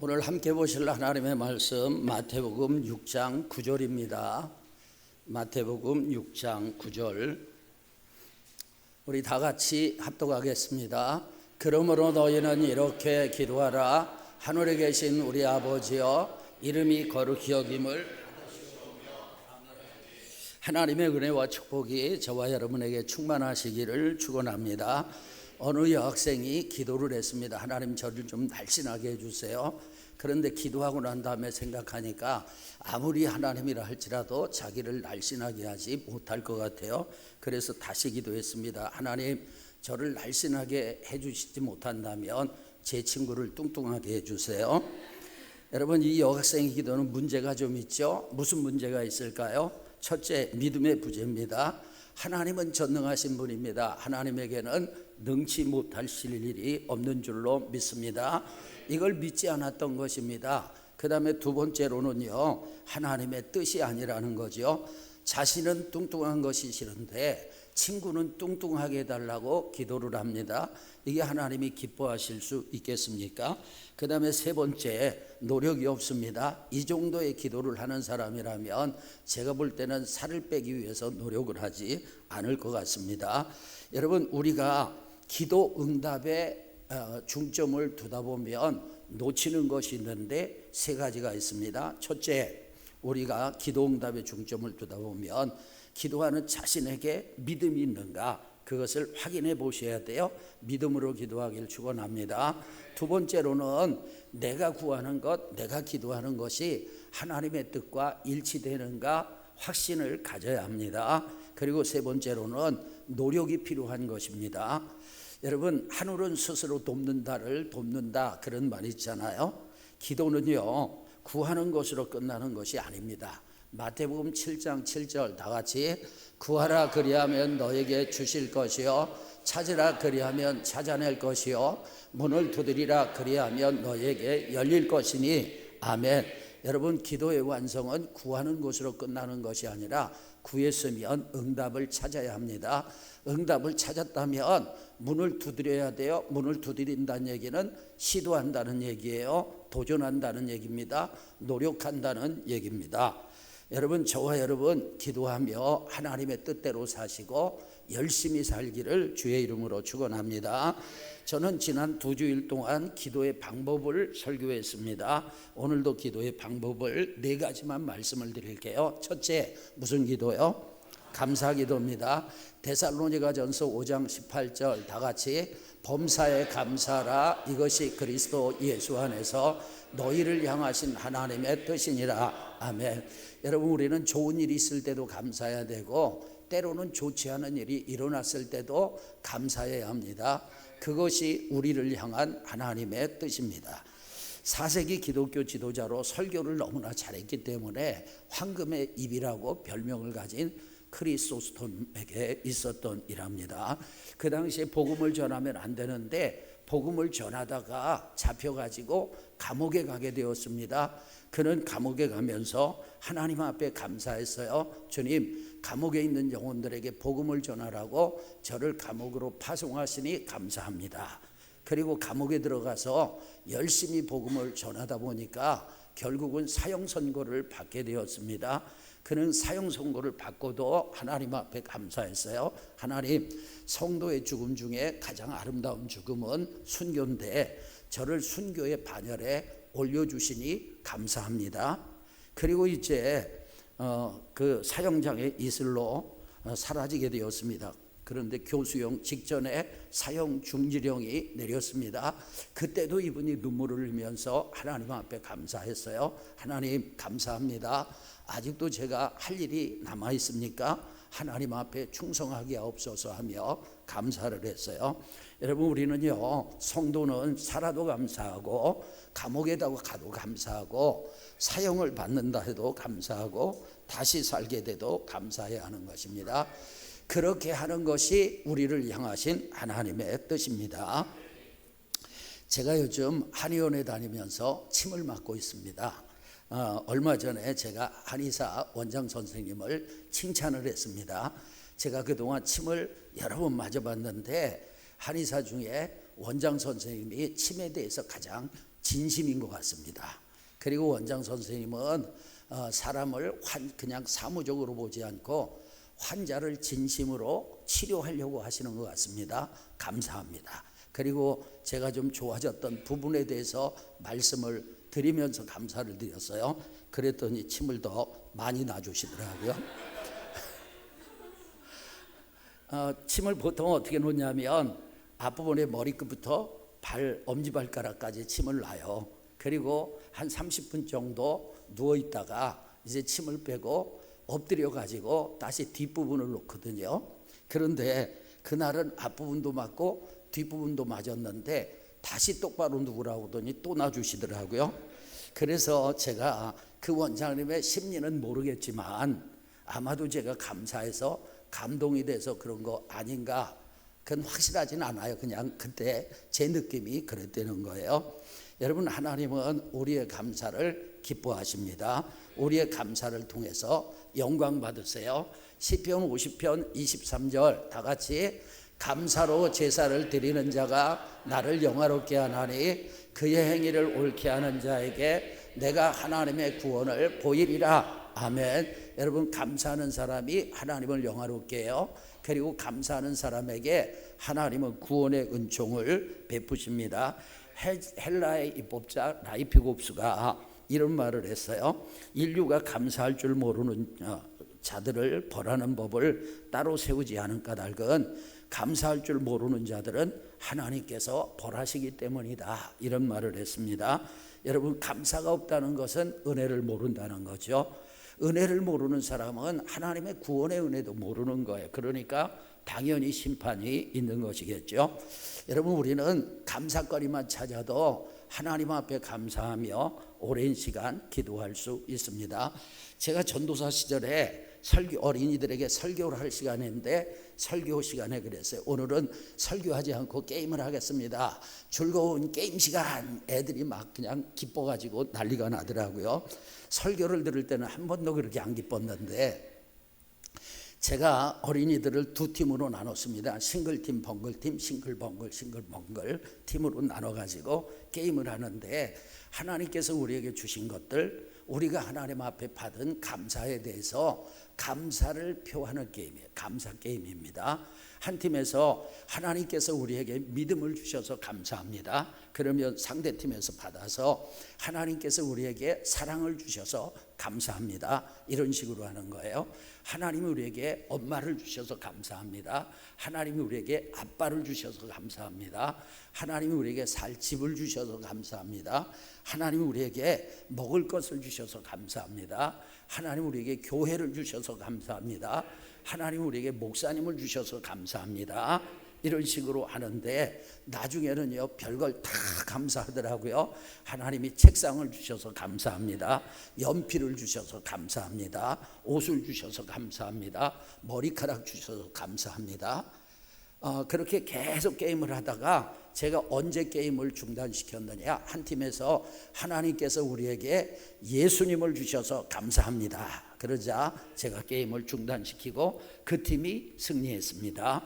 오늘 함께 보실 하나님의 말씀 마태복음 6장 9절입니다. 마태복음 6장 9절 우리 다 같이 합독하겠습니다. 그러므로 너희는 이렇게 기도하라. 하늘에 계신 우리 아버지여, 이름이 거룩히 여김을 하나님의 은혜와 축복이 저와 여러분에게 충만하시기를 축원합니다. 어느 여학생이 기도를 했습니다. 하나님, 저를 좀 날씬하게 해주세요. 그런데 기도하고 난 다음에 생각하니까 아무리 하나님이라 할지라도 자기를 날씬하게 하지 못할 것 같아요. 그래서 다시 기도했습니다. 하나님, 저를 날씬하게 해주시지 못한다면 제 친구를 뚱뚱하게 해주세요. 여러분, 이 여학생의 기도는 문제가 좀 있죠. 무슨 문제가 있을까요? 첫째, 믿음의 부재입니다. 하나님은 전능하신 분입니다. 하나님에게는 능치 못하실 일이 없는 줄로 믿습니다. 이걸 믿지 않았던 것입니다. 그 다음에 두 번째로는요, 하나님의 뜻이 아니라는 거죠. 자신은 뚱뚱한 것이 싫은데 친구는 뚱뚱하게 해달라고 기도를 합니다. 이게 하나님이 기뻐하실 수 있겠습니까? 그 다음에 세 번째, 노력이 없습니다. 이 정도의 기도를 하는 사람이라면 제가 볼 때는 살을 빼기 위해서 노력을 하지 않을 것 같습니다. 여러분, 우리가 기도 응답에 중점을 두다 보면 놓치는 것이 있는데 세 가지가 있습니다. 첫째, 우리가 기도 응답에 중점을 두다 보면 기도하는 자신에게 믿음이 있는가, 그것을 확인해 보셔야 돼요. 믿음으로 기도하기를 축원합니다. 두 번째로는 내가 구하는 것, 내가 기도하는 것이 하나님의 뜻과 일치되는가 확신을 가져야 합니다. 그리고 세 번째로는 노력이 필요한 것입니다. 여러분, 하늘은 스스로 돕는다를 돕는다, 그런 말이 있잖아요. 기도는요, 구하는 것으로 끝나는 것이 아닙니다. 마태복음 7장 7절 다 같이, 구하라 그리하면 너에게 주실 것이요, 찾으라 그리하면 찾아낼 것이요, 문을 두드리라 그리하면 너에게 열릴 것이니. 아멘. 여러분, 기도의 완성은 구하는 것으로 끝나는 것이 아니라 구했으면 응답을 찾아야 합니다. 응답을 찾았다면 문을 두드려야 돼요. 문을 두드린다는 얘기는 시도한다는 얘기예요. 도전한다는 얘기입니다. 노력한다는 얘기입니다. 여러분, 저와 여러분 기도하며 하나님의 뜻대로 사시고 열심히 살기를 주의 이름으로 축원합니다. 저는 지난 2주일 동안 기도의 방법을 설교했습니다. 오늘도 기도의 방법을 4가지만 말씀을 드릴게요. 첫째, 무슨 기도요? 감사 기도입니다. 데살로니가전서 5장 18절 다 같이, 범사에 감사하라. 이것이 그리스도 예수 안에서 너희를 향하신 하나님의 뜻이니라. 아멘. 여러분, 우리는 좋은 일이 있을 때도 감사해야 되고 때로는 좋지 않은 일이 일어났을 때도 감사해야 합니다. 그것이 우리를 향한 하나님의 뜻입니다. 4세기 기독교 지도자로 설교를 너무나 잘했기 때문에 황금의 입이라고 별명을 가진 크리소스톰에게 있었던 일합니다. 그 당시에 복음을 전하면 안 되는데 복음을 전하다가 잡혀가지고 감옥에 가게 되었습니다. 그는 감옥에 가면서 하나님 앞에 감사했어요. 주님, 감옥에 있는 영혼들에게 복음을 전하라고 저를 감옥으로 파송하시니 감사합니다. 그리고 감옥에 들어가서 열심히 복음을 전하다 보니까 결국은 사형 선고를 받게 되었습니다. 그는 사형 선고를 받고도 하나님 앞에 감사했어요. 하나님, 성도의 죽음 중에 가장 아름다운 죽음은 순교인데 저를 순교의 반열에 올려주시니 감사합니다. 그리고 이제 그 사형장의 이슬로 사라지게 되었습니다. 그런데 교수형 직전에 사형 중지령이 내렸습니다. 그때도 이분이 눈물을 흘리면서 하나님 앞에 감사했어요. 하나님, 감사합니다. 아직도 제가 할 일이 남아 있습니까? 하나님 앞에 충성하게 하옵소서 하며 감사를 했어요. 여러분, 우리는요, 성도는 살아도 감사하고 감옥에 가도 감사하고 사형을 받는다 해도 감사하고 다시 살게 돼도 감사해야 하는 것입니다. 그렇게 하는 것이 우리를 향하신 하나님의 뜻입니다. 제가 요즘 한의원에 다니면서 침을 맞고 있습니다. 얼마 전에 제가 한의사 원장 선생님을 칭찬을 했습니다. 제가 그동안 침을 여러 번 맞아봤는데 한의사 중에 원장 선생님이 침에 대해서 가장 진심인 것 같습니다. 그리고 원장 선생님은 사람을 그냥 사무적으로 보지 않고 환자를 진심으로 치료하려고 하시는 것 같습니다. 감사합니다. 그리고 제가 좀 좋아졌던 부분에 대해서 말씀을 드리면서 감사를 드렸어요. 그랬더니 침을 더 많이 놔주시더라고요. 침을 보통 어떻게 놓냐면 앞부분의 머리끝부터 엄지발가락까지 침을 놔요. 그리고 한 30분 정도 누워있다가 이제 침을 빼고 엎드려 가지고 다시 뒷부분을 놓거든요. 그런데 그날은 앞부분도 맞고 뒷부분도 맞았는데 다시 똑바로 누우라고 하더니 또 놔주시더라고요. 그래서 제가 그 원장님의 심리는 모르겠지만 아마도 제가 감사해서 감동이 돼서 그런 거 아닌가, 그건 확실하진 않아요. 그냥 그때 제 느낌이 그랬다는 거예요. 여러분, 하나님은 우리의 감사를 기뻐하십니다. 우리의 감사를 통해서 영광 받으세요. 시편 50편 23절 다 같이, 감사로 제사를 드리는 자가 나를 영화롭게 하나니 그의 행위를 옳게 하는 자에게 내가 하나님의 구원을 보이리라. 아멘. 여러분, 감사하는 사람이 하나님을 영화롭게 해요. 그리고 감사하는 사람에게 하나님은 구원의 은총을 베푸십니다. 헬라의 입법자 라이피곱스가 이런 말을 했어요. 인류가 감사할 줄 모르는 자들을 벌하는 법을 따로 세우지 않은 까닭은 감사할 줄 모르는 자들은 하나님께서 벌하시기 때문이다. 이런 말을 했습니다. 여러분, 감사가 없다는 것은 은혜를 모른다는 거죠. 은혜를 모르는 사람은 하나님의 구원의 은혜도 모르는 거예요. 그러니까 당연히 심판이 있는 것이겠죠. 여러분, 우리는 감사거리만 찾아도 하나님 앞에 감사하며 오랜 시간 기도할 수 있습니다. 제가 전도사 시절에 어린이들에게 설교를 할 시간인데 설교 시간에 그랬어요. 오늘은 설교하지 않고 게임을 하겠습니다. 즐거운 게임 시간. 애들이 막 그냥 기뻐가지고 난리가 나더라고요. 설교를 들을 때는 한 번도 그렇게 안 기뻤는데 제가 어린이들을 두 팀으로 나눴습니다. 싱글팀, 벙글팀, 싱글벙글, 싱글벙글 팀으로 나눠가지고 게임을 하는데 하나님께서 우리에게 주신 것들, 우리가 하나님 앞에 받은 감사에 대해서 감사를 표하는 게임이에요. 감사 게임입니다. 한 팀에서 하나님께서 우리에게 믿음을 주셔서 감사합니다. 그러면 상대 팀에서 받아서 하나님께서 우리에게 사랑을 주셔서 감사합니다. 이런 식으로 하는 거예요. 하나님이 우리에게 엄마를 주셔서 감사합니다. 하나님이 우리에게 아빠를 주셔서 감사합니다. 하나님이 우리에게 살 집을 주셔서 감사합니다. 하나님이 우리에게 먹을 것을 주셔서 감사합니다. 하나님이 우리에게 교회를 주셔서 감사합니다. 하나님이 우리에게 목사님을 주셔서 감사합니다. 이런 식으로 하는데 나중에는요, 별걸 다 감사하더라고요. 하나님이 책상을 주셔서 감사합니다. 연필을 주셔서 감사합니다. 옷을 주셔서 감사합니다. 머리카락 주셔서 감사합니다. 그렇게 계속 게임을 하다가 제가 언제 게임을 중단시켰느냐, 한 팀에서 하나님께서 우리에게 예수님을 주셔서 감사합니다. 그러자 제가 게임을 중단시키고 그 팀이 승리했습니다.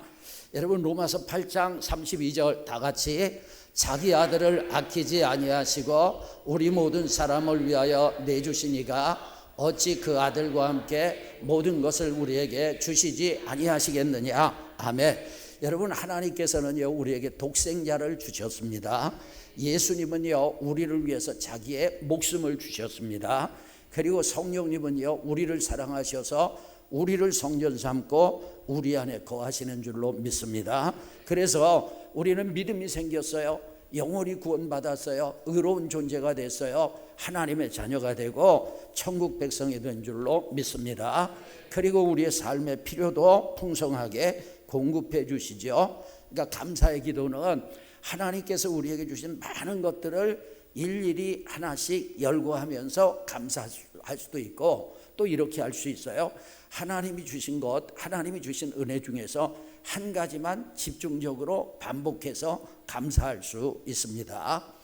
여러분, 로마서 8장 32절 다 같이, 자기 아들을 아끼지 아니하시고 우리 모든 사람을 위하여 내주시니가 어찌 그 아들과 함께 모든 것을 우리에게 주시지 아니하시겠느냐. 아멘. 여러분, 하나님께서는요, 우리에게 독생자를 주셨습니다. 예수님은요, 우리를 위해서 자기의 목숨을 주셨습니다. 그리고 성령님은요, 우리를 사랑하셔서 우리를 성전 삼고 우리 안에 거하시는 줄로 믿습니다. 그래서 우리는 믿음이 생겼어요. 영원히 구원받았어요. 의로운 존재가 됐어요. 하나님의 자녀가 되고 천국 백성이 된 줄로 믿습니다. 그리고 우리의 삶의 필요도 풍성하게 공급해 주시죠. 그러니까 감사의 기도는 하나님께서 우리에게 주신 많은 것들을 일일이 하나씩 열거하면서 감사할 수도 있고, 또 이렇게 할 수 있어요. 하나님이 주신 것, 하나님이 주신 은혜 중에서 한 가지만 집중적으로 반복해서 감사할 수 있습니다.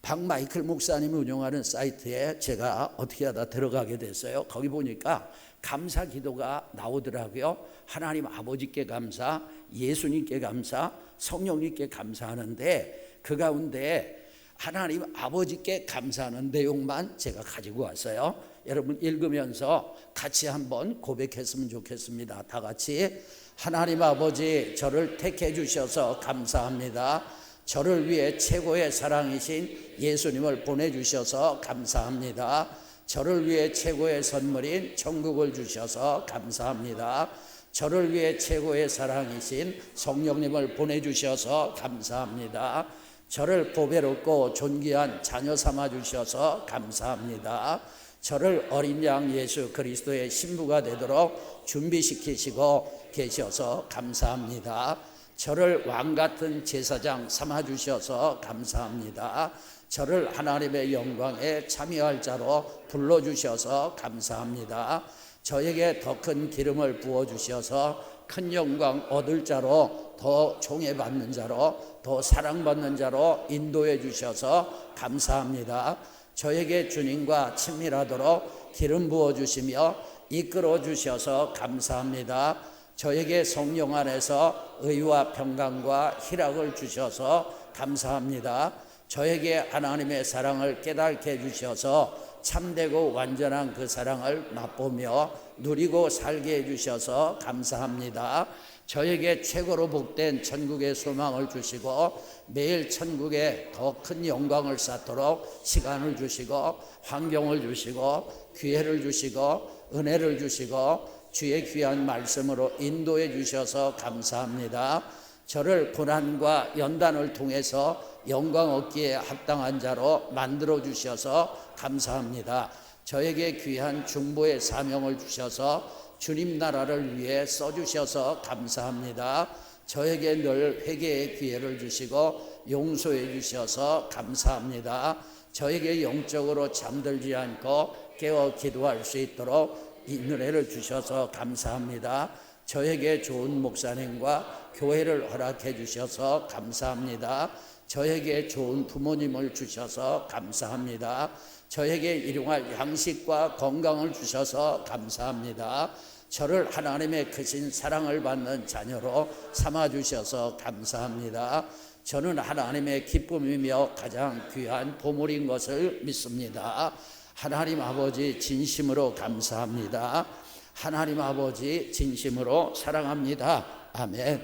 박마이클 목사님이 운영하는 사이트에 제가 어떻게 하다 들어가게 됐어요. 거기 보니까 감사 기도가 나오더라고요. 하나님 아버지께 감사, 예수님께 감사, 성령님께 감사하는데 그 가운데 하나님 아버지께 감사하는 내용만 제가 가지고 왔어요. 여러분 읽으면서 같이 한번 고백했으면 좋겠습니다. 다 같이. 하나님 아버지, 저를 택해 주셔서 감사합니다. 저를 위해 최고의 사랑이신 예수님을 보내주셔서 감사합니다. 저를 위해 최고의 선물인 천국을 주셔서 감사합니다. 저를 위해 최고의 사랑이신 성령님을 보내주셔서 감사합니다. 저를 보배롭고 존귀한 자녀 삼아 주셔서 감사합니다. 저를 어린 양 예수 그리스도의 신부가 되도록 준비시키시고 계셔서 감사합니다. 저를 왕같은 제사장 삼아 주셔서 감사합니다. 저를 하나님의 영광에 참여할 자로 불러주셔서 감사합니다. 저에게 더 큰 기름을 부어주셔서 큰 영광 얻을 자로, 더 총애받는 자로, 더 사랑받는 자로 인도해 주셔서 감사합니다. 저에게 주님과 친밀하도록 기름 부어주시며 이끌어 주셔서 감사합니다. 저에게 성령 안에서 의와 평강과 희락을 주셔서 감사합니다. 저에게 하나님의 사랑을 깨닫게 해주셔서 참되고 완전한 그 사랑을 맛보며 누리고 살게 해주셔서 감사합니다. 저에게 최고로 복된 천국의 소망을 주시고 매일 천국에 더 큰 영광을 쌓도록 시간을 주시고 환경을 주시고 기회를 주시고 은혜를 주시고 주의 귀한 말씀으로 인도해 주셔서 감사합니다. 저를 고난과 연단을 통해서 영광 얻기에 합당한 자로 만들어 주셔서 감사합니다. 저에게 귀한 중보의 사명을 주셔서 주님 나라를 위해 써주셔서 감사합니다. 저에게 늘 회개의 기회를 주시고 용서해 주셔서 감사합니다. 저에게 영적으로 잠들지 않고 깨어 기도할 수 있도록 이 은혜를 주셔서 감사합니다. 저에게 좋은 목사님과 교회를 허락해 주셔서 감사합니다. 저에게 좋은 부모님을 주셔서 감사합니다. 저에게 일용할 양식과 건강을 주셔서 감사합니다. 저를 하나님의 크신 사랑을 받는 자녀로 삼아주셔서 감사합니다. 저는 하나님의 기쁨이며 가장 귀한 보물인 것을 믿습니다. 하나님 아버지 진심으로 감사합니다. 하나님 아버지 진심으로 사랑합니다. 아멘.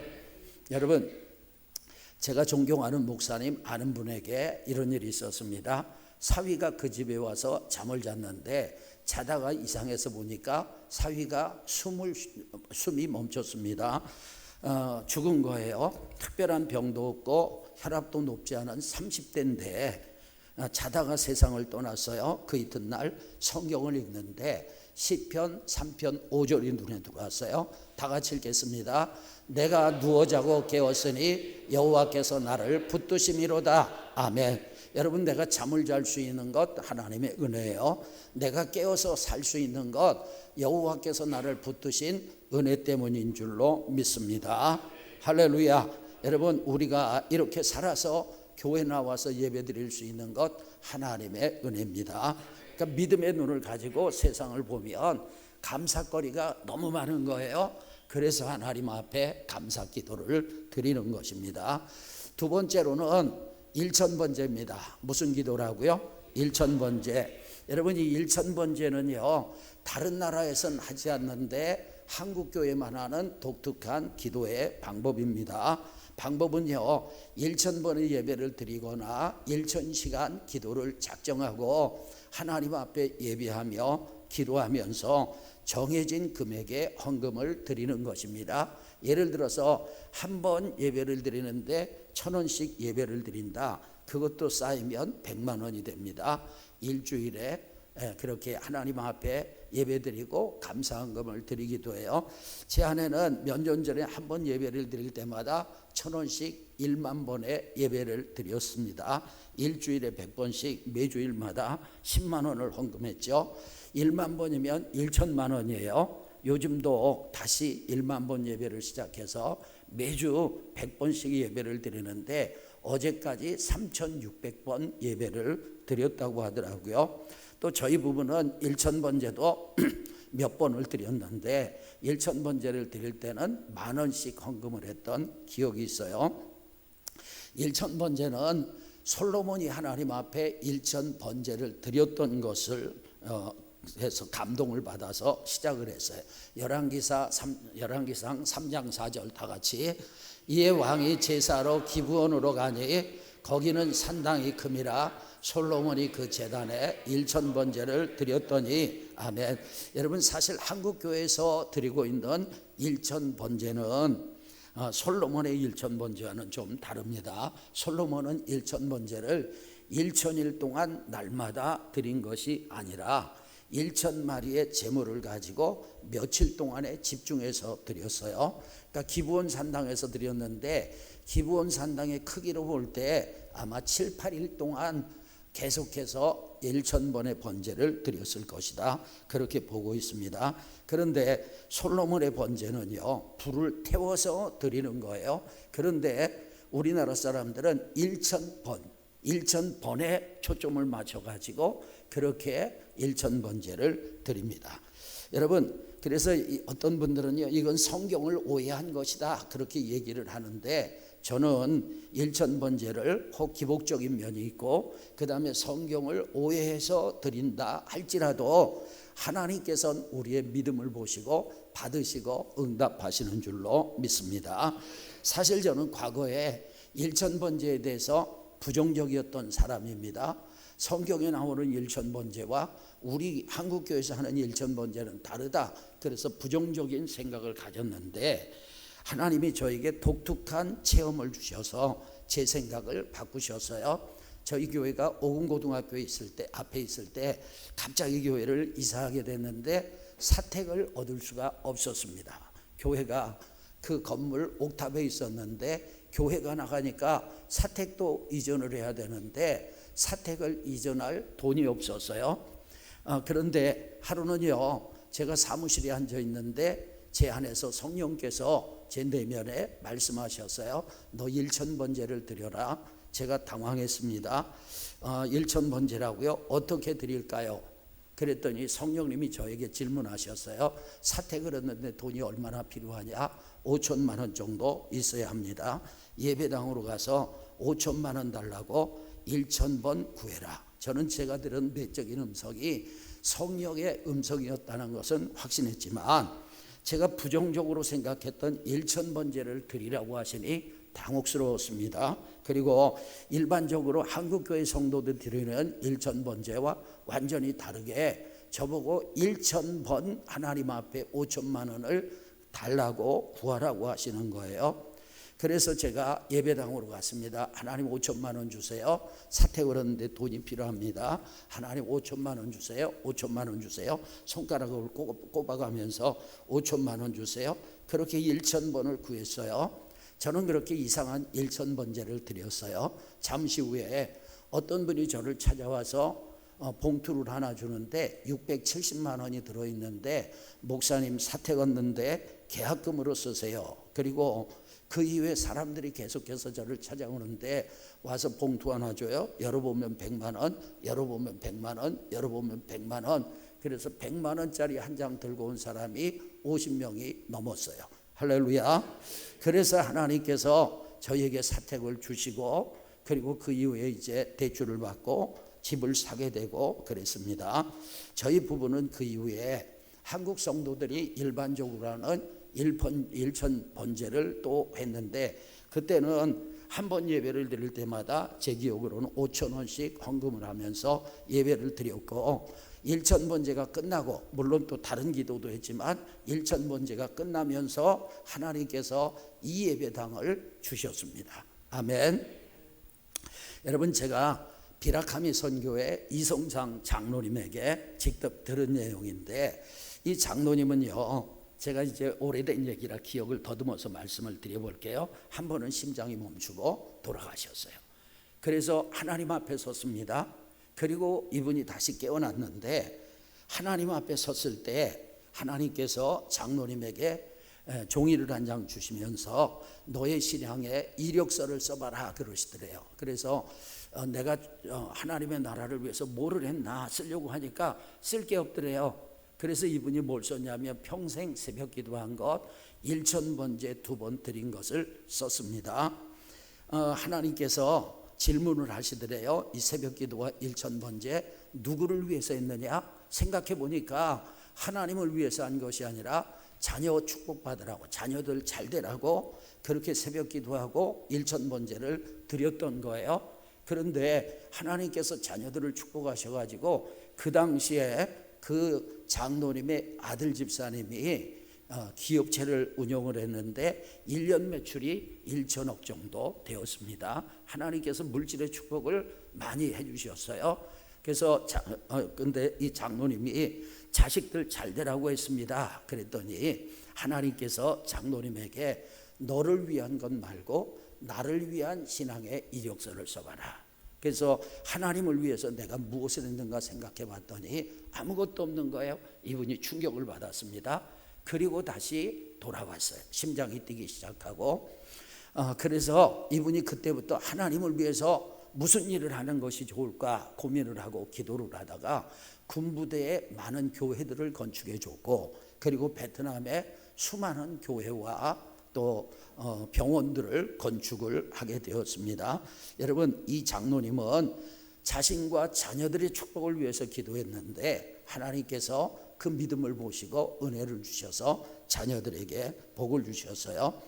여러분, 제가 존경하는 목사님 아는 분에게 이런 일이 있었습니다. 사위가 그 집에 와서 잠을 잤는데 자다가 이상해서 보니까 사위가 숨이 멈췄습니다. 죽은 거예요. 특별한 병도 없고 혈압도 높지 않은 30대인데 자다가 세상을 떠났어요. 그 이튿날 성경을 읽는데 시편 3편 5절이 눈에 들어왔어요. 다 같이 읽겠습니다. 내가 누워 자고 깨었으니 여호와께서 나를 붙드심이로다. 아멘. 여러분, 내가 잠을 잘 수 있는 것 하나님의 은혜예요. 내가 깨어서 살 수 있는 것 여호와께서 나를 붙드신 은혜 때문인 줄로 믿습니다. 할렐루야. 여러분, 우리가 이렇게 살아서 교회 나와서 예배 드릴 수 있는 것 하나님의 은혜입니다. 그러니까 믿음의 눈을 가지고 세상을 보면 감사거리가 너무 많은 거예요. 그래서 하나님 앞에 감사 기도를 드리는 것입니다. 두 번째로는 일천번제입니다. 무슨 기도라고요? 일천번제. 여러분, 이 일천번제는요, 다른 나라에서는 하지 않는데 한국교회만 하는 독특한 기도의 방법입니다. 방법은요, 1000번의 예배를 드리거나 1000시간 기도를 작정하고 하나님 앞에 예배하며 기도하면서 정해진 금액의 헌금을 드리는 것입니다. 예를 들어서 한 번 예배를 드리는데 1000원씩 예배를 드린다. 그것도 쌓이면 100만 원이 됩니다. 일주일에 그렇게 하나님 앞에 예배드리고 감사헌금을 드리기도 해요. 제 아내는 몇 년 전에 한 번 예배를 드릴 때마다 1000원씩 1만 번의 예배를 드렸습니다. 일주일에 100번씩 매주일마다 10만 원을 헌금했죠. 1만 번이면 1천만 원이에요. 요즘도 다시 1만 번 예배를 시작해서 매주 100번씩 예배를 드리는데 어제까지 3,600번 예배를 드렸다고 하더라고요. 또 저희 부부는 1000번제도 몇 번을 드렸는데 1000번제를 드릴 때는 10,000원씩 헌금을 했던 기억이 있어요. 1000번제는 솔로몬이 하나님 앞에 일천 번제를 드렸던 것을 해서 감동을 받아서 시작을 했어요. 열왕기상 3장 4절 다 같이 이에 왕이 제사로 기브온으로 가니 거기는 산당이 큼이라 솔로몬이 그 제단에 일천 번제를 드렸더니 아멘. 여러분 사실 한국 교회에서 드리고 있는 일천 번제는 솔로몬의 일천 번제와는 좀 다릅니다. 솔로몬은 일천 번제를 일천일 동안 날마다 드린 것이 아니라 일천 마리의 제물을 가지고 며칠 동안에 집중해서 드렸어요. 그러니까 기브온 산당에서 드렸는데 기브온 산당의 크기로 볼 때 아마 7, 8일 동안 계속해서 1,000번의 번제를 드렸을 것이다, 그렇게 보고 있습니다. 그런데 솔로몬의 번제는요, 불을 태워서 드리는 거예요. 그런데 우리나라 사람들은 1,000번에 초점을 맞춰가지고 그렇게 1,000번제를 드립니다. 여러분, 그래서 어떤 분들은요, 이건 성경을 오해한 것이다, 그렇게 얘기를 하는데 저는 1,000번제를 혹 기복적인 면이 있고 그 다음에 성경을 오해해서 드린다 할지라도 하나님께서는 우리의 믿음을 보시고 받으시고 응답하시는 줄로 믿습니다. 사실 저는 과거에 1,000번제에 대해서 부정적이었던 사람입니다. 성경에 나오는 1,000번제와 우리 한국교회에서 하는 1,000번제는 다르다, 그래서 부정적인 생각을 가졌는데 하나님이 저에게 독특한 체험을 주셔서 제 생각을 바꾸셨어요. 저희 교회가 오금고등학교에 있을 때, 앞에 있을 때 갑자기 교회를 이사하게 됐는데 사택을 얻을 수가 없었습니다. 교회가 그 건물 옥탑에 있었는데 교회가 나가니까 사택도 이전을 해야 되는데 사택을 이전할 돈이 없었어요. 그런데 하루는요, 제가 사무실에 앉아 있는데 제 안에서 성령께서 제 내면에 말씀하셨어요. 너 1,000번제를 드려라. 제가 당황했습니다. 1,000번제라고요? 어떻게 드릴까요? 그랬더니 성령님이 저에게 질문하셨어요. 사택을 얻는데 돈이 얼마나 필요하냐? 5천만 원 정도 있어야 합니다. 예배당으로 가서 5천만 원 달라고 1,000번 구해라. 저는 제가 들은 내적인 음성이 성령의 음성이었다는 것은 확신했지만 제가 부정적으로 생각했던 1,000번제를 드리라고 하시니 당혹스러웠습니다. 그리고 일반적으로 한국교회 성도들 드리는 1,000번제와 완전히 다르게 저보고 1,000번 하나님 앞에 5천만 원을 달라고 구하라고 하시는 거예요. 그래서 제가 예배당으로 갔습니다. 하나님 5천만 원 주세요. 사택을 얻는데 돈이 필요합니다. 하나님 5천만 원 주세요. 5천만 원 주세요. 손가락을 꼽아가면서 5천만 원 주세요. 그렇게 1,000번을 구했어요. 저는 그렇게 이상한 1,000번제를 드렸어요. 잠시 후에 어떤 분이 저를 찾아와서 봉투를 하나 주는데 670만 원이 들어있는데 목사님 사택 얻는데 계약금으로 쓰세요. 그리고 그 이후에 사람들이 계속해서 저를 찾아오는데 와서 봉투 하나 줘요. 열어보면 100만 원, 열어보면 100만 원, 열어보면 100만 원. 그래서 100만 원짜리 한 장 들고 온 사람이 50명이 넘었어요. 할렐루야. 그래서 하나님께서 저에게 사택을 주시고 그리고 그 이후에 이제 대출을 받고 집을 사게 되고 그랬습니다. 저희 부부는 그 이후에 한국 성도들이 일반적으로 하는 1,000번제를 또 했는데 그때는 한 번 예배를 드릴 때마다 제 기억으로는 5,000원씩 헌금을 하면서 예배를 드렸고 1,000번제가 끝나고 물론 또 다른 기도도 했지만 1,000번제가 끝나면서 하나님께서 이 예배당을 주셨습니다. 아멘. 여러분, 제가 비라카미 선교회 이성장 장로님에게 직접 들은 내용인데 이 장로님은요, 제가 이제 오래된 얘기라 기억을 더듬어서 말씀을 드려볼게요. 한 번은 심장이 멈추고 돌아가셨어요. 그래서 하나님 앞에 섰습니다. 그리고 이분이 다시 깨어났는데 하나님 앞에 섰을 때 하나님께서 장로님에게 종이를 한 장 주시면서 너의 신앙에 이력서를 써봐라 그러시더래요. 그래서 내가 하나님의 나라를 위해서 뭐를 했나 쓰려고 하니까 쓸 게 없더래요. 그래서 이분이 뭘 썼냐면 평생 새벽 기도한 것 1,000번제 2번 드린 것을 썼습니다. 하나님께서 질문을 하시더래요. 이 새벽 기도와 일천번제 누구를 위해서 했느냐? 생각해 보니까 하나님을 위해서 한 것이 아니라 자녀 축복받으라고, 자녀들 잘 되라고 그렇게 새벽 기도하고 일천번제를 드렸던 거예요. 그런데 하나님께서 자녀들을 축복하셔가지고 그 당시에 그 장로님의 아들 집사님이 기업체를 운영을 했는데 1년 매출이 1천억 정도 되었습니다. 하나님께서 물질의 축복을 많이 해주셨어요. 그래서 근데 이 장로님이 자식들 잘 되라고 했습니다. 그랬더니 하나님께서 장로님에게 너를 위한 것 말고 나를 위한 신앙의 이력서를 써봐라. 그래서 하나님을 위해서 내가 무엇을 했는가 생각해 봤더니 아무것도 없는 거예요. 이분이 충격을 받았습니다. 그리고 다시 돌아왔어요. 심장이 뛰기 시작하고 그래서 이분이 그때부터 하나님을 위해서 무슨 일을 하는 것이 좋을까 고민을 하고 기도를 하다가 군부대에 많은 교회들을 건축해 줬고 그리고 베트남에 수많은 교회와 또 병원들을 건축을 하게 되었습니다. 여러분, 이 장로님은 자신과 자녀들의 축복을 위해서 기도했는데 하나님께서 그 믿음을 보시고 은혜를 주셔서 자녀들에게 복을 주셨어요.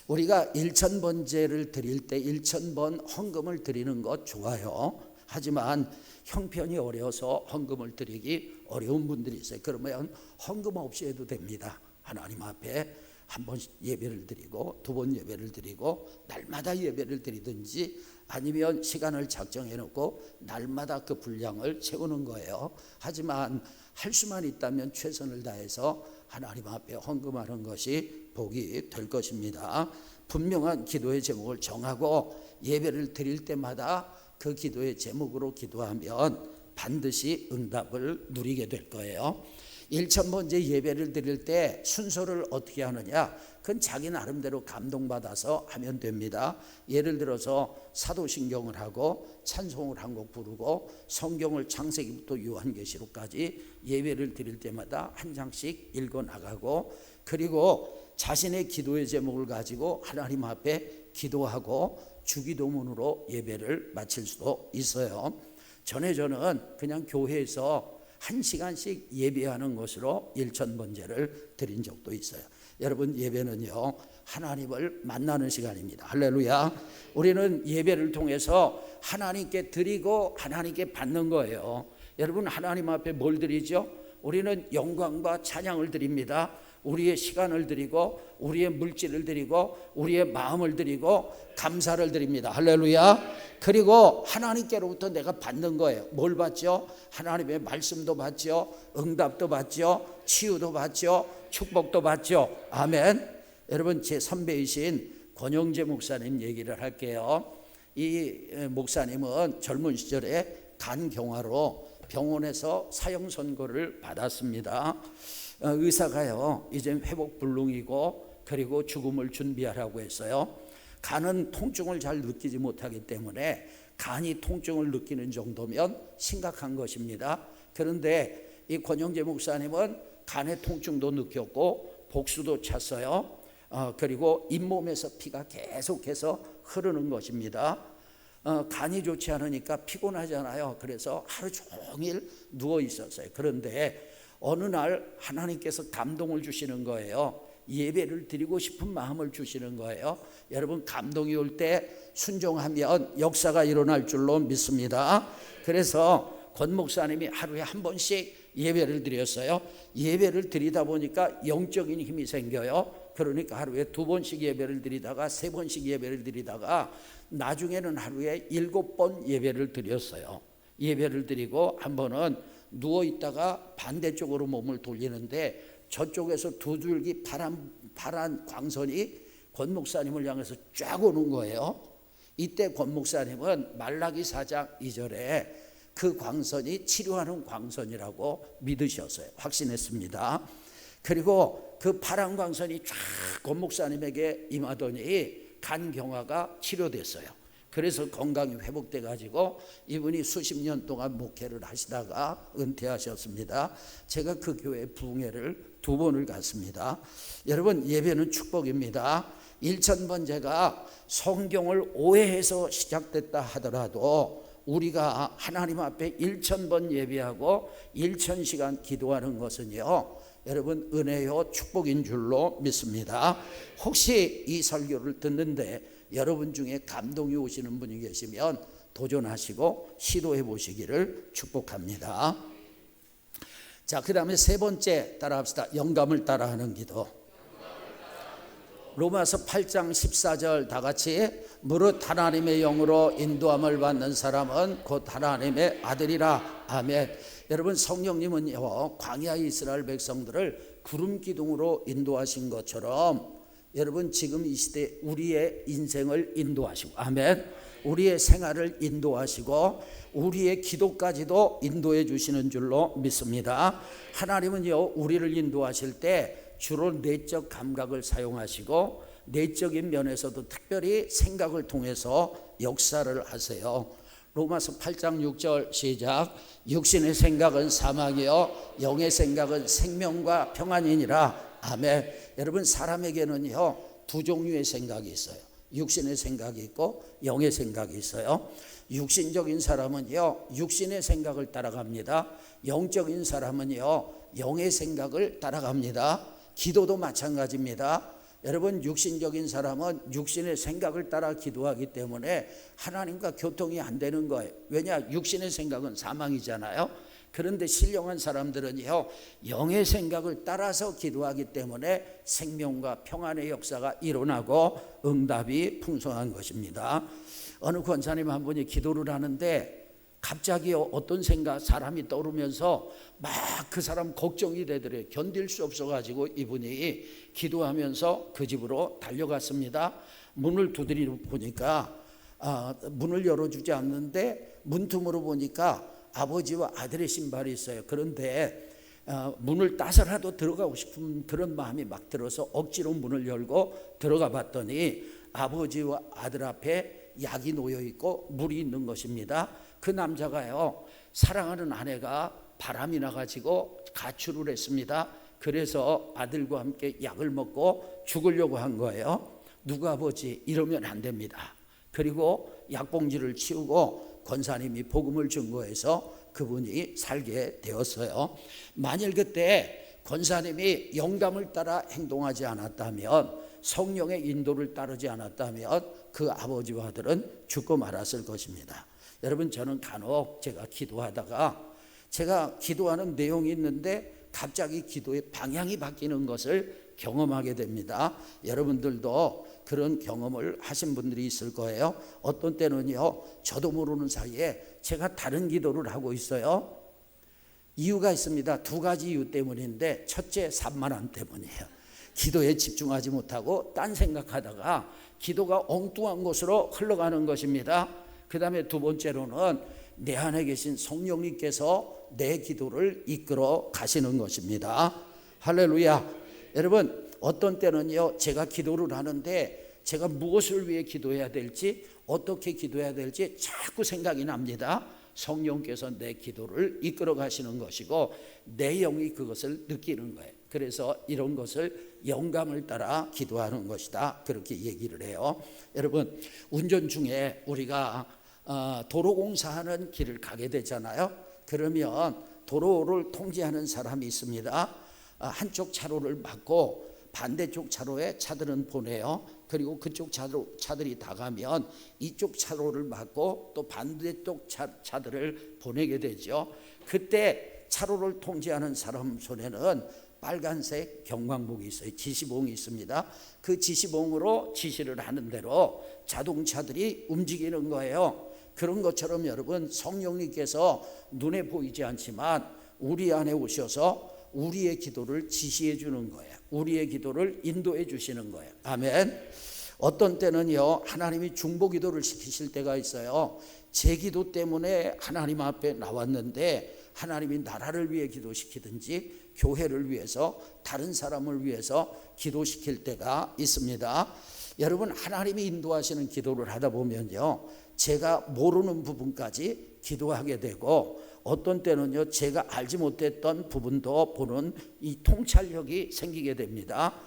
우리가 일천번제를 드릴 때 1,000번 헌금을 드리는 것 좋아요. 하지만 형편이 어려서 헌금을 드리기 어려운 분들이 있어요. 그러면 헌금 없이 해도 됩니다. 하나님 앞에 한 번 예배를 드리고 두 번 예배를 드리고 날마다 예배를 드리든지 아니면 시간을 작정해 놓고 날마다 그 분량을 채우는 거예요. 하지만 할 수만 있다면 최선을 다해서 하나님 앞에 헌금하는 것이 복이 될 것입니다. 분명한 기도의 제목을 정하고 예배를 드릴 때마다 그 기도의 제목으로 기도하면 반드시 응답을 누리게 될 거예요. 1,000번째 예배를 드릴 때 순서를 어떻게 하느냐? 그건 자기 나름대로 감동받아서 하면 됩니다. 예를 들어서 사도신경을 하고 찬송을 한 곡 부르고 성경을 창세기부터 요한계시록까지 예배를 드릴 때마다 한 장씩 읽어나가고 그리고 자신의 기도의 제목을 가지고 하나님 앞에 기도하고 주기도문으로 예배를 마칠 수도 있어요. 전에 저는 그냥 교회에서 1시간씩 예배하는 것으로 1,000번제를 드린 적도 있어요. 여러분, 예배는요 하나님을 만나는 시간입니다. 할렐루야. 우리는 예배를 통해서 하나님께 드리고 하나님께 받는 거예요. 여러분, 하나님 앞에 뭘 드리죠? 우리는 영광과 찬양을 드립니다. 우리의 시간을 드리고 우리의 물질을 드리고 우리의 마음을 드리고 감사를 드립니다. 할렐루야. 그리고 하나님께로부터 내가 받는 거예요. 뭘 받죠? 하나님의 말씀도 받죠. 응답도 받죠. 치유도 받죠. 축복도 받죠. 아멘. 여러분, 제 선배이신 권영재 목사님 얘기를 할게요. 이 목사님은 젊은 시절에 간경화로 병원에서 사형 선고를 받았습니다. 의사가요 이제 회복 불능이고 그리고 죽음을 준비하라고 했어요. 간은 통증을 잘 느끼지 못하기 때문에 간이 통증을 느끼는 정도면 심각한 것입니다. 그런데 이 권영재 목사님은 간의 통증도 느꼈고 복수도 찼어요. 그리고 잇몸에서 피가 계속해서 흐르는 것입니다. 간이 좋지 않으니까 피곤하잖아요. 그래서 하루 종일 누워 있었어요. 그런데 어느 날 하나님께서 감동을 주시는 거예요. 예배를 드리고 싶은 마음을 주시는 거예요. 여러분, 감동이 올 때 순종하면 역사가 일어날 줄로 믿습니다. 그래서 권 목사님이 하루에 한 번씩 예배를 드렸어요. 예배를 드리다 보니까 영적인 힘이 생겨요. 그러니까 하루에 2번씩 예배를 드리다가 3번씩 예배를 드리다가 나중에는 하루에 7번 예배를 드렸어요. 예배를 드리고 한 번은 누워 있다가 반대쪽으로 몸을 돌리는데 저쪽에서 두 줄기 파란 광선이 권 목사님을 향해서 쫙 오는 거예요. 이때 권 목사님은 말라기 4장 2절에 그 광선이 치료하는 광선이라고 믿으셨어요. 확신했습니다. 그리고 그 파란 광선이 쫙 권 목사님에게 임하더니 간경화가 치료됐어요. 그래서 건강이 회복돼 가지고 이분이 수십 년 동안 목회를 하시다가 은퇴하셨습니다. 제가 그 교회 부흥회를 2번을 갔습니다. 여러분, 예배는 축복입니다. 1000번제가 성경을 오해해서 시작됐다 하더라도 우리가 하나님 앞에 1000번 예배하고 1000시간 기도하는 것은요, 여러분 은혜요 축복인 줄로 믿습니다. 혹시 이 설교를 듣는데 여러분 중에 감동이 오시는 분이 계시면 도전하시고 시도해 보시기를 축복합니다. 자, 그 다음에 세 번째 따라합시다. 영감을 따라하는 기도. 로마서 8장 14절 다 같이, 무릇 하나님의 영으로 인도함을 받는 사람은 곧 하나님의 아들이라. 아멘. 여러분, 성령님은요 광야 이스라엘 백성들을 구름 기둥으로 인도하신 것처럼 여러분 지금 이 시대 우리의 인생을 인도하시고, 아멘, 우리의 생활을 인도하시고 우리의 기도까지도 인도해 주시는 줄로 믿습니다. 하나님은요 우리를 인도하실 때 주로 내적 감각을 사용하시고 내적인 면에서도 특별히 생각을 통해서 역사를 하세요. 로마서 8장 6절 시작. 육신의 생각은 사망이요 영의 생각은 생명과 평안이니라. 아멘. 여러분, 사람에게는요 두 종류의 생각이 있어요. 육신의 생각이 있고 영의 생각이 있어요. 육신적인 사람은요 육신의 생각을 따라갑니다. 영적인 사람은요 영의 생각을 따라갑니다. 기도도 마찬가지입니다. 여러분, 육신적인 사람은 육신의 생각을 따라 기도하기 때문에 하나님과 교통이 안 되는 거예요. 왜냐? 육신의 생각은 사망이잖아요. 그런데 신령한 사람들은요 영의 생각을 따라서 기도하기 때문에 생명과 평안의 역사가 일어나고 응답이 풍성한 것입니다. 어느 권사님 한 분이 기도를 하는데 갑자기 어떤 생각, 사람이 떠오르면서 막 그 사람 걱정이 되더래요. 견딜 수 없어가지고 이분이 기도하면서 그 집으로 달려갔습니다. 문을 두드리고 보니까 문을 열어주지 않는데 문틈으로 보니까 아버지와 아들의 신발이 있어요. 그런데 문을 따서라도 들어가고 싶은 그런 마음이 막 들어서 억지로 문을 열고 들어가 봤더니 아버지와 아들 앞에 약이 놓여 있고 물이 있는 것입니다. 그 남자가요 사랑하는 아내가 바람이 나가지고 가출을 했습니다. 그래서 아들과 함께 약을 먹고 죽으려고 한 거예요. 누가 아버지, 이러면 안 됩니다. 그리고 약봉지를 치우고 권사님이 복음을 증거해서 그분이 살게 되었어요. 만일 그때 권사님이 영감을 따라 행동하지 않았다면, 성령의 인도를 따르지 않았다면 그 아버지와 아들은 죽고 말았을 것입니다. 여러분, 저는 간혹 제가 기도하다가 제가 기도하는 내용이 있는데 갑자기 기도의 방향이 바뀌는 것을 경험하게 됩니다. 여러분들도 그런 경험을 하신 분들이 있을 거예요. 어떤 때는요 저도 모르는 사이에 제가 다른 기도를 하고 있어요. 이유가 있습니다. 두 가지 이유 때문인데, 첫째 산만함 때문이에요. 기도에 집중하지 못하고 딴 생각하다가 기도가 엉뚱한 곳으로 흘러가는 것입니다. 그 다음에 두 번째로는 내 안에 계신 성령님께서 내 기도를 이끌어 가시는 것입니다. 할렐루야. 여러분, 어떤 때는요 제가 기도를 하는데 제가 무엇을 위해 기도해야 될지, 어떻게 기도해야 될지 자꾸 생각이 납니다. 성령께서 내 기도를 이끌어 가시는 것이고 내 영이 그것을 느끼는 거예요. 그래서 이런 것을 영감을 따라 기도하는 것이다, 그렇게 얘기를 해요. 여러분, 운전 중에 우리가 도로공사하는 길을 가게 되잖아요. 그러면 도로를 통제하는 사람이 있습니다. 한쪽 차로를 막고 반대쪽 차로에 차들은 보내요. 그리고 그쪽 차들이 다 가면 이쪽 차로를 막고 또 반대쪽 차들을 보내게 되죠. 그때 차로를 통제하는 사람 손에는 빨간색 경광봉이 있어요. 지시봉이 있습니다. 그 지시봉으로 지시를 하는 대로 자동차들이 움직이는 거예요. 그런 것처럼 여러분, 성령님께서 눈에 보이지 않지만 우리 안에 오셔서 우리의 기도를 지시해 주는 거예요. 우리의 기도를 인도해 주시는 거예요. 아멘. 어떤 때는요 하나님이 중보기도를 시키실 때가 있어요. 제 기도 때문에 하나님 앞에 나왔는데 하나님이 나라를 위해 기도시키든지 교회를 위해서, 다른 사람을 위해서 기도시킬 때가 있습니다. 여러분, 하나님이 인도하시는 기도를 하다 보면요 제가 모르는 부분까지 기도하게 되고, 어떤 때는요 제가 알지 못했던 부분도 보는 이 통찰력이 생기게 됩니다.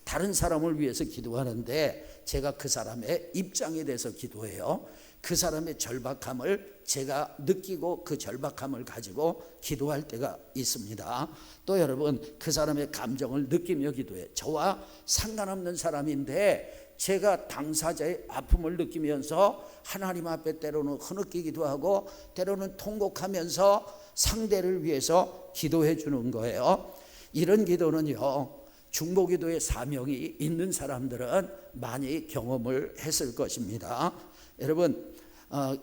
다른 사람을 위해서 기도하는데 제가 그 사람의 입장에 대해서 기도해요. 그 사람의 절박함을 제가 느끼고 그 절박함을 가지고 기도할 때가 있습니다. 또 여러분, 그 사람의 감정을 느끼며 기도해. 저와 상관없는 사람인데 제가 당사자의 아픔을 느끼면서 하나님 앞에 때로는 흐느끼기도 하고 때로는 통곡하면서 상대를 위해서 기도해 주는 거예요. 이런 기도는요, 중보기도의 사명이 있는 사람들은 많이 경험을 했을 것입니다. 여러분,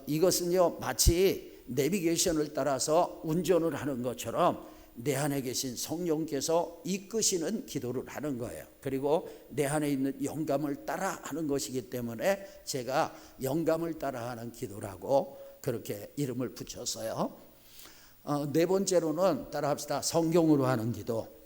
이것은요 마치 내비게이션을 따라서 운전을 하는 것처럼 내 안에 계신 성령께서 이끄시는 기도를 하는 거예요. 그리고 내 안에 있는 영감을 따라 하는 것이기 때문에 제가 영감을 따라 하는 기도라고 그렇게 이름을 붙였어요. 네 번째로는 따라합시다. 성경으로 하는 기도.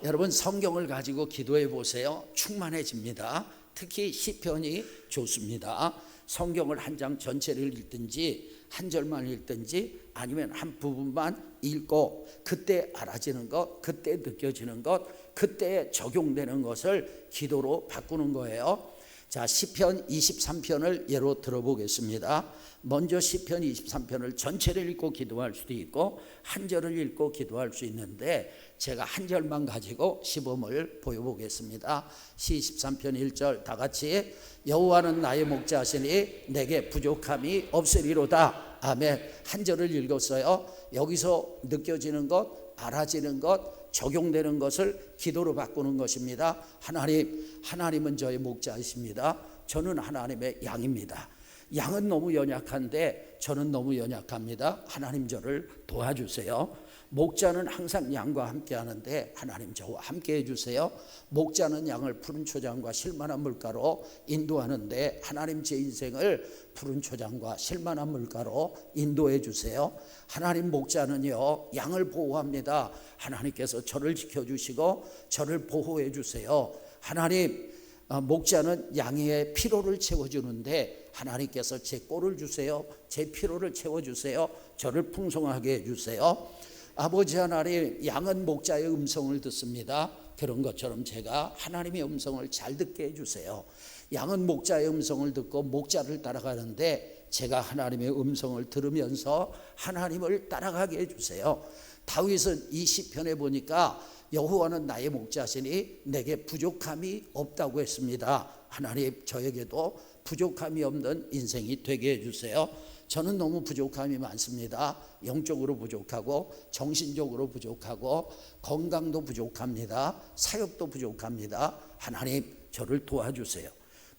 여러분, 성경을 가지고 기도해 보세요. 충만해집니다. 특히 시편이 좋습니다. 성경을 한 장 전체를 읽든지 한 절만 읽든지 아니면 한 부분만 읽고 그때 알아지는 것, 그때 느껴지는 것, 그때 적용되는 것을 기도로 바꾸는 거예요. 자, 시편 23편을 예로 들어보겠습니다. 먼저 시편 23편을 전체를 읽고 기도할 수도 있고 한 절을 읽고 기도할 수 있는데 제가 한 절만 가지고 시범을 보여보겠습니다. 시 23편 1절 다 같이 여호와는 나의 목자시니 내게 부족함이 없으리로다. 아멘. 한 절을 읽었어요. 여기서 느껴지는 것, 알아지는 것, 적용되는 것을 기도로 바꾸는 것입니다. 하나님은 저의 목자이십니다. 저는 하나님의 양입니다. 양은 너무 연약한데 저는 너무 연약합니다. 하나님 저를 도와주세요. 목자는 항상 양과 함께 하는데 하나님 저와 함께 해주세요. 목자는 양을 푸른 초장과 실만한 물가로 인도하는데 하나님 제 인생을 푸른 초장과 실만한 물가로 인도해 주세요. 하나님 목자는요 양을 보호합니다. 하나님께서 저를 지켜주시고 저를 보호해 주세요. 하나님 목자는 양의 피로를 채워주는데 하나님께서 제 꼴을 주세요. 제 피로를 채워주세요. 저를 풍성하게 해주세요. 아버지 하나님, 양은 목자의 음성을 듣습니다. 그런 것처럼 제가 하나님의 음성을 잘 듣게 해주세요. 양은 목자의 음성을 듣고 목자를 따라가는데 제가 하나님의 음성을 들으면서 하나님을 따라가게 해주세요. 다윗은 이 시편에 보니까 여호와는 나의 목자시니 내게 부족함이 없다고 했습니다. 하나님 저에게도 부족함이 없는 인생이 되게 해주세요. 저는 너무 부족함이 많습니다. 영적으로 부족하고 정신적으로 부족하고 건강도 부족합니다. 사역도 부족합니다. 하나님 저를 도와주세요.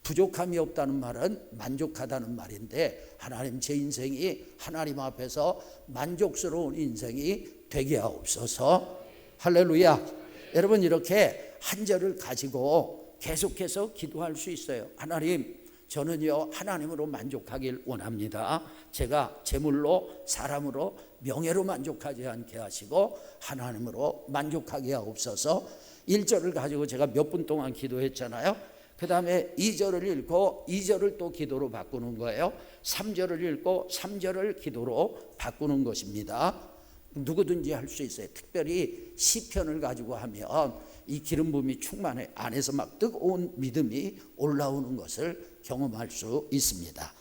부족함이 없다는 말은 만족하다는 말인데 하나님 제 인생이 하나님 앞에서 만족스러운 인생이 되게 하옵소서. 할렐루야. 여러분 이렇게 한 절을 가지고 계속해서 기도할 수 있어요. 하나님 저는요 하나님으로 만족하길 원합니다. 제가 재물로 사람으로 명예로 만족하지 않게 하시고 하나님으로 만족하게 하옵소서. 1절을 가지고 제가 몇 분 동안 기도했잖아요. 그 다음에 2절을 읽고 2절을 또 기도로 바꾸는 거예요. 3절을 읽고 3절을 기도로 바꾸는 것입니다. 누구든지 할 수 있어요. 특별히 시편을 가지고 하면 이 기름 부음이 충만해 안에서 막 뜨거운 믿음이 올라오는 것을 경험할 수 있습니다.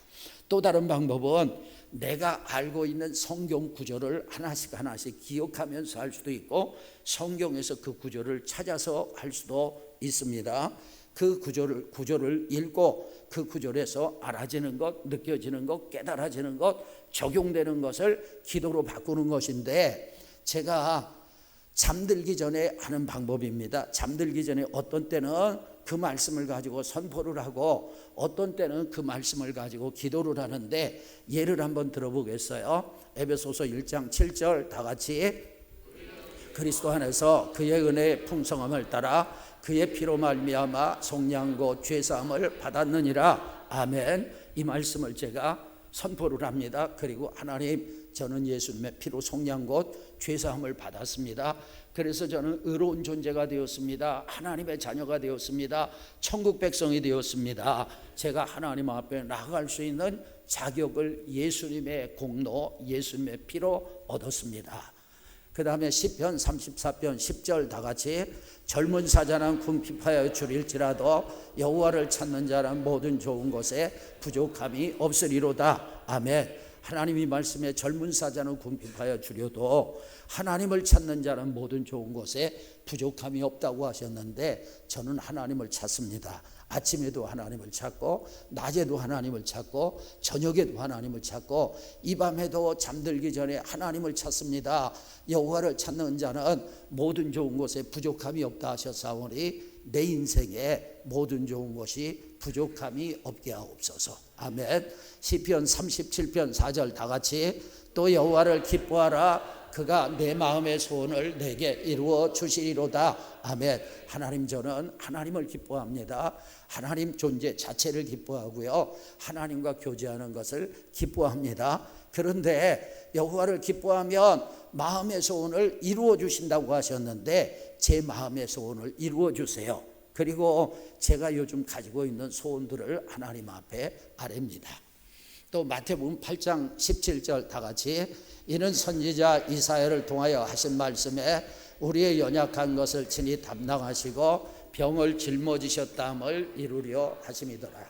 또 다른 방법은 내가 알고 있는 성경 구절을 하나씩 기억하면서 할 수도 있고 성경에서 그 구절을 찾아서 할 수도 있습니다. 그 구절을 읽고 그 구절에서 알아지는 것, 느껴지는 것, 깨달아지는 것, 적용되는 것을 기도로 바꾸는 것인데 제가 잠들기 전에 하는 방법입니다. 잠들기 전에 어떤 때는 그 말씀을 가지고 선포를 하고 어떤 때는 그 말씀을 가지고 기도를 하는데 예를 한번 들어보겠어요. 에베소서 1장 7절 다 같이 그리스도 안에서 그의 은혜의 풍성함을 따라 그의 피로 말미암아 속량고 죄사함을 받았느니라. 아멘. 이 말씀을 제가 선포를 합니다. 그리고 하나님 저는 예수님의 피로 속량고 죄사함을 받았습니다. 그래서 저는 의로운 존재가 되었습니다. 하나님의 자녀가 되었습니다. 천국 백성이 되었습니다. 제가 하나님 앞에 나아갈 수 있는 자격을 예수님의 공로, 예수님의 피로 얻었습니다. 그 다음에 시편 34편 10절 다 같이 젊은 사자는 궁핍하여 줄일지라도 여호와를 찾는 자는 모든 좋은 것에 부족함이 없으리로다. 아멘. 하나님이 말씀에 젊은 사자는 궁핍하여 주려도 하나님을 찾는 자는 모든 좋은 것에 부족함이 없다고 하셨는데 저는 하나님을 찾습니다. 아침에도 하나님을 찾고 낮에도 하나님을 찾고 저녁에도 하나님을 찾고 이 밤에도 잠들기 전에 하나님을 찾습니다. 여호와를 찾는 자는 모든 좋은 것에 부족함이 없다 하셨사오니 내 인생에 모든 좋은 것이 부족함이 없게 하옵소서. 아멘. 시편 37편 4절 다 같이 또 여호와를 기뻐하라. 그가 내 마음의 소원을 내게 이루어 주시리로다. 아멘. 하나님, 저는 하나님을 기뻐합니다. 하나님 존재 자체를 기뻐하고요, 하나님과 교제하는 것을 기뻐합니다. 그런데 여호와를 기뻐하면 마음의 소원을 이루어 주신다고 하셨는데 제 마음의 소원을 이루어 주세요. 그리고 제가 요즘 가지고 있는 소원들을 하나님 앞에 아뢰입니다. 또 마태복음 8장 17절 다 같이 이는 선지자 이사야를 통하여 하신 말씀에 우리의 연약한 것을 친히 담당하시고 병을 짊어지셨다함을 이루려 하심이더라.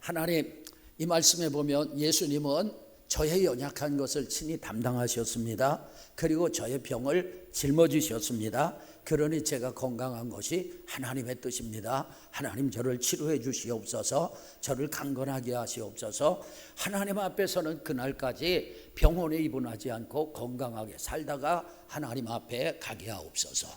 하나님, 이 말씀에 보면 예수님은 저의 연약한 것을 친히 담당하셨습니다. 그리고 저의 병을 짊어지셨습니다. 그러니 제가 건강한 것이 하나님의 뜻입니다. 하나님, 저를 치료해 주시옵소서. 저를 강건하게 하시옵소서. 하나님 앞에서는 그날까지 병원에 입원하지 않고 건강하게 살다가 하나님 앞에 가게 하옵소서.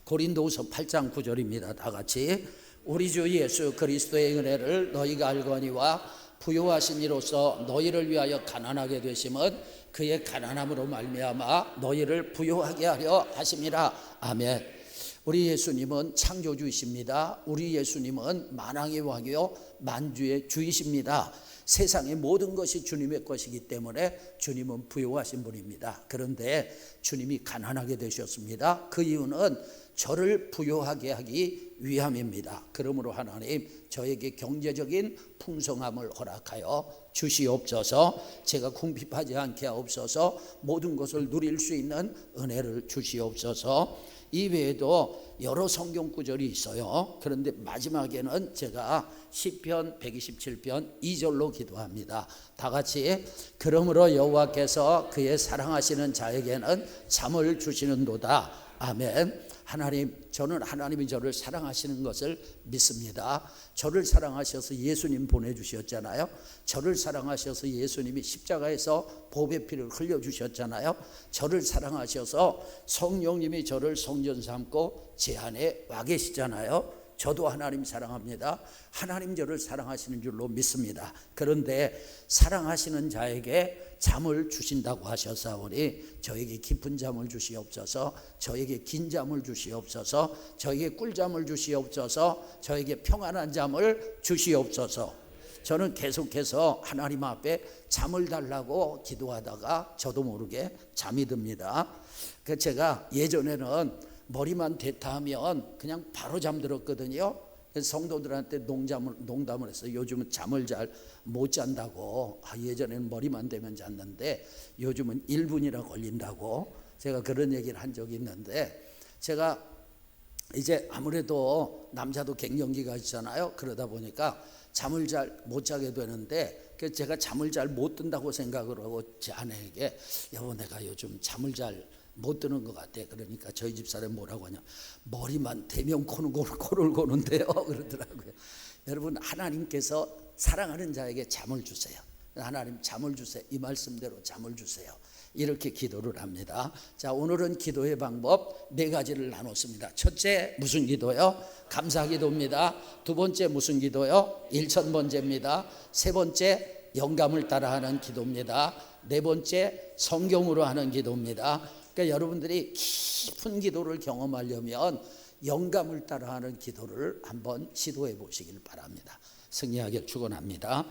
고린도후서 8장 9절입니다. 다 같이 우리 주 예수 그리스도의 은혜를 너희가 알거니와 부요하신 이로써 너희를 위하여 가난하게 되심은 그의 가난함으로 말미암아 너희를 부요하게 하려 하심이라. 아멘. 우리 예수님은 창조주이십니다. 우리 예수님은 만왕의 왕이요 만주의 주이십니다. 세상의 모든 것이 주님의 것이기 때문에 주님은 부요하신 분입니다. 그런데 주님이 가난하게 되셨습니다. 그 이유는 저를 부요하게 하기 위함입니다. 그러므로 하나님, 저에게 경제적인 풍성함을 허락하여 주시옵소서. 제가 궁핍하지 않게 하옵소서. 모든 것을 누릴 수 있는 은혜를 주시옵소서. 이 외에도 여러 성경 구절이 있어요. 그런데 마지막에는 제가 시편 127편 2절로 기도합니다. 다 같이 그러므로 여호와께서 그의 사랑하시는 자에게는 잠을 주시는도다. 아멘. 하나님, 저는 하나님이 저를 사랑하시는 것을 믿습니다. 저를 사랑하셔서 예수님 보내주셨잖아요. 저를 사랑하셔서 예수님이 십자가에서 보배 피를 흘려주셨잖아요. 저를 사랑하셔서 성령님이 저를 성전 삼고 제 안에 와 계시잖아요. 저도 하나님 사랑합니다. 하나님 저를 사랑하시는 줄로 믿습니다. 그런데 사랑하시는 자에게 잠을 주신다고 하셨사오니 저에게 깊은 잠을 주시옵소서. 저에게 긴 잠을 주시옵소서. 저에게 꿀잠을 주시옵소서. 저에게 평안한 잠을 주시옵소서. 저는 계속해서 하나님 앞에 잠을 달라고 기도하다가 저도 모르게 잠이 듭니다. 제가 예전에는 머리만 대타하면 그냥 바로 잠들었거든요. 그래서 성도들한테 농담을 했어요. 요즘은 잠을 잘 못 잔다고. 예전에는 머리만 대면 잤는데 요즘은 1분이나 걸린다고 제가 그런 얘기를 한 적이 있는데, 제가 이제 아무래도 남자도 갱년기가 있잖아요. 그러다 보니까 잠을 잘 못 자게 되는데, 그래서 제가 잠을 잘 못 든다고 생각을 하고 제 아내에게 여보, 내가 요즘 잠을 잘 못 드는 것 같아. 그러니까 저희 집사람이 뭐라고 하냐, 머리만 대면 코를 고는데요 그러더라고요. 여러분, 하나님께서 사랑하는 자에게 잠을 주세요. 하나님 잠을 주세요. 이 말씀대로 잠을 주세요. 이렇게 기도를 합니다. 자, 오늘은 기도의 방법 4가지를 나눴습니다. 첫째, 무슨 기도요? 감사 기도입니다. 두 번째, 무슨 기도요? 일천번제입니다. 세 번째, 영감을 따라하는 기도입니다. 네 번째, 성경으로 하는 기도입니다. 그러니까 여러분들이 깊은 기도를 경험하려면 영감을 따라하는 기도를 한번 시도해 보시길 바랍니다. 승리하길 축원합니다.